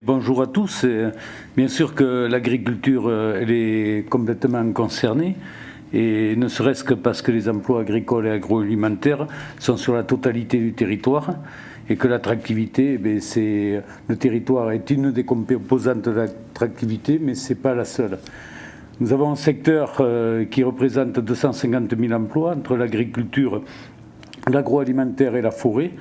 Bonjour à tous. Bien sûr que l'agriculture elle est complètement concernée, et ne serait-ce que parce que les emplois agricoles et agroalimentaires sont sur la totalité du territoire et que l'attractivité, le territoire est une des composantes de l'attractivité, mais ce n'est pas la seule. Nous avons un secteur qui représente 250 000 emplois entre l'agriculture, l'agroalimentaire et la forêt.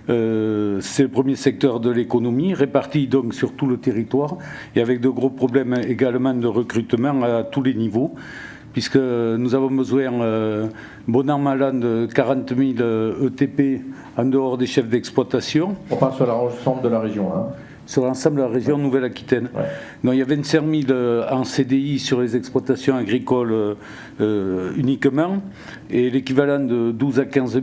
C'est le premier secteur de l'économie, réparti donc sur tout le territoire et avec de gros problèmes également de recrutement à tous les niveaux, puisque nous avons besoin, bon an mal an, de 40 000 ETP en dehors des chefs d'exploitation. On parle sur l'ensemble de la région, hein. Sur l'ensemble de la région Nouvelle-Aquitaine. Ouais. Donc il y a 25 000 en CDI sur les exploitations agricoles uniquement, et l'équivalent de 12 à 15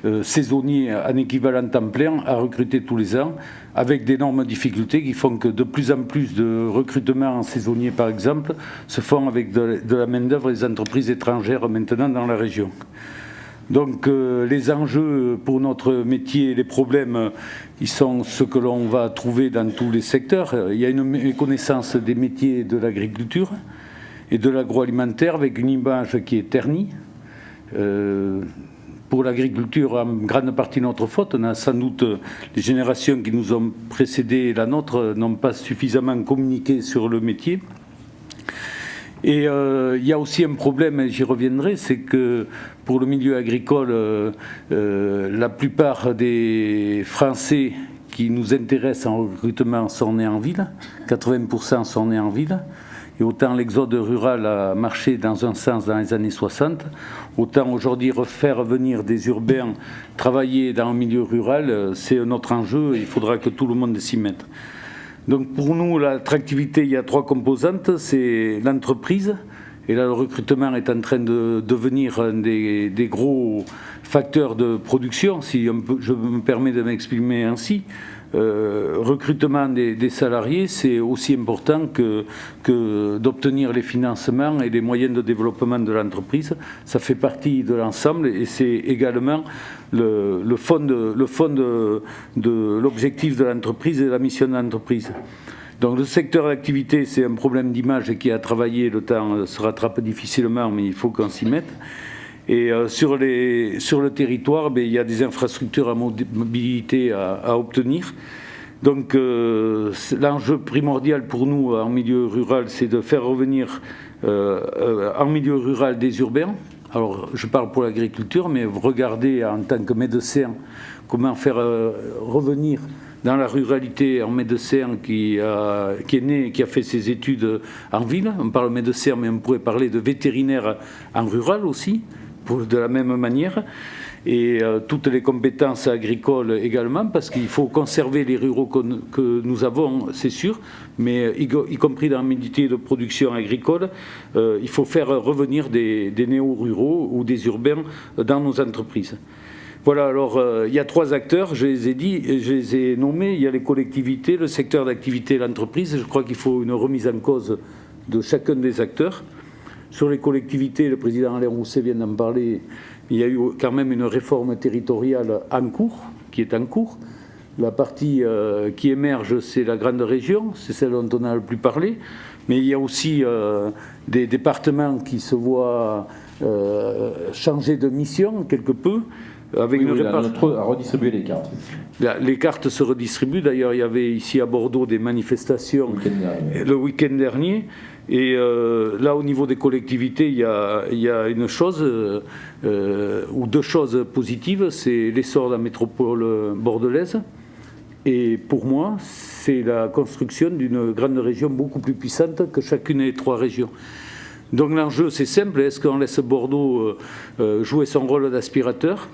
000 saisonniers en équivalent temps plein à recruter tous les ans, avec d'énormes difficultés qui font que de plus en plus de recrutements en saisonniers, par exemple, se font avec de la main-d'œuvre des entreprises étrangères maintenant dans la région. Donc les enjeux pour notre métier, les problèmes, ils sont ce que l'on va trouver dans tous les secteurs. Il y a une méconnaissance des métiers de l'agriculture et de l'agroalimentaire avec une image qui est ternie. Pour l'agriculture, en grande partie notre faute. On a sans doute, les générations qui nous ont précédés, la nôtre, n'ont pas suffisamment communiqué sur le métier. Et il y a aussi un problème, et j'y reviendrai, c'est que pour le milieu agricole, la plupart des Français qui nous intéressent en recrutement sont nés en ville, 80% sont nés en ville, et autant l'exode rural a marché dans un sens dans les années 60, autant aujourd'hui refaire venir des urbains travailler dans le milieu rural, c'est notre enjeu, il faudra que tout le monde s'y mette. Donc pour nous, l'attractivité, il y a trois composantes, c'est l'entreprise, et là le recrutement est en train de devenir un des gros facteurs de production, si je me permets de m'exprimer ainsi. Recrutement des salariés, c'est aussi important que d'obtenir les financements et les moyens de développement de l'entreprise. Ça fait partie de l'ensemble et c'est également le fond de l'objectif de l'entreprise et de la mission de l'entreprise. Donc le secteur d'activité, c'est un problème d'image qui a travaillé, le temps se rattrape difficilement, mais il faut qu'on s'y mette. Et sur le territoire, il y a des infrastructures à mobilité à obtenir. Donc l'enjeu primordial pour nous en milieu rural, c'est de faire revenir en milieu rural des urbains. Alors je parle pour l'agriculture, mais regardez en tant que médecin comment faire revenir dans la ruralité un médecin qui est né, qui a fait ses études en ville. On parle médecin, mais on pourrait parler de vétérinaire en rural aussi, de la même manière, et toutes les compétences agricoles également, parce qu'il faut conserver les ruraux que nous avons, c'est sûr, mais y compris dans le métier de production agricole, il faut faire revenir des néo-ruraux ou des urbains dans nos entreprises. Voilà, alors il y a trois acteurs, je les ai dit, je les ai nommés, il y a les collectivités, le secteur d'activité et l'entreprise. Je crois qu'il faut une remise en cause de chacun des acteurs. Sur les collectivités, le président Alain Rousset vient d'en parler, il y a eu quand même une réforme territoriale en cours, qui est en cours. La partie qui émerge, c'est la grande région, c'est celle dont on a le plus parlé, mais il y a aussi des départements qui se voient changer de mission quelque peu, avec une à redistribuer les cartes. Les cartes se redistribuent, d'ailleurs il y avait ici à Bordeaux des manifestations le week-end dernier. Et là, au niveau des collectivités, il y a une chose, ou deux choses positives, c'est l'essor de la métropole bordelaise. Et pour moi, c'est la construction d'une grande région beaucoup plus puissante que chacune des trois régions. Donc l'enjeu, c'est simple, est-ce qu'on laisse Bordeaux jouer son rôle d'aspirateur ?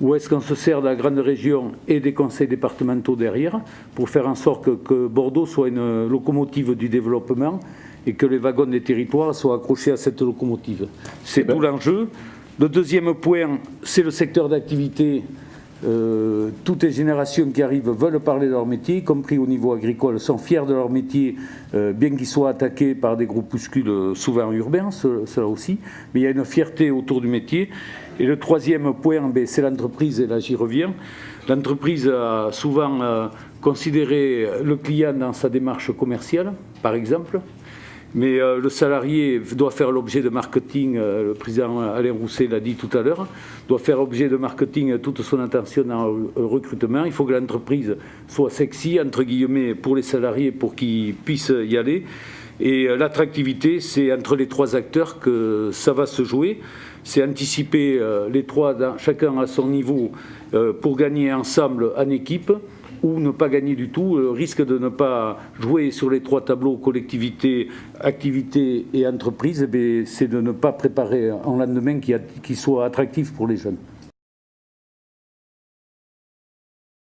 Ou est-ce qu'on se sert de la grande région et des conseils départementaux derrière pour faire en sorte que Bordeaux soit une locomotive du développement et que les wagons des territoires soient accrochés à cette locomotive. C'est tout l'enjeu. Le deuxième point, c'est le secteur d'activité. Toutes les générations qui arrivent veulent parler de leur métier, y compris au niveau agricole, sont fiers de leur métier, bien qu'ils soient attaqués par des groupuscules souvent urbains, cela aussi, mais il y a une fierté autour du métier. Et le troisième point, c'est l'entreprise, et là j'y reviens. L'entreprise a souvent considérer le client dans sa démarche commerciale, par exemple. Mais le salarié doit faire l'objet de marketing, le président Alain Rousset l'a dit tout à l'heure, doit faire l'objet de marketing toute son attention dans le recrutement. Il faut que l'entreprise soit sexy, entre guillemets, pour les salariés, pour qu'ils puissent y aller. Et l'attractivité, c'est entre les trois acteurs que ça va se jouer. C'est anticiper les trois, chacun à son niveau, pour gagner ensemble en équipe, ou ne pas gagner du tout. Le risque de ne pas jouer sur les trois tableaux, collectivité, activité et entreprise, c'est de ne pas préparer un lendemain qui soit attractif pour les jeunes.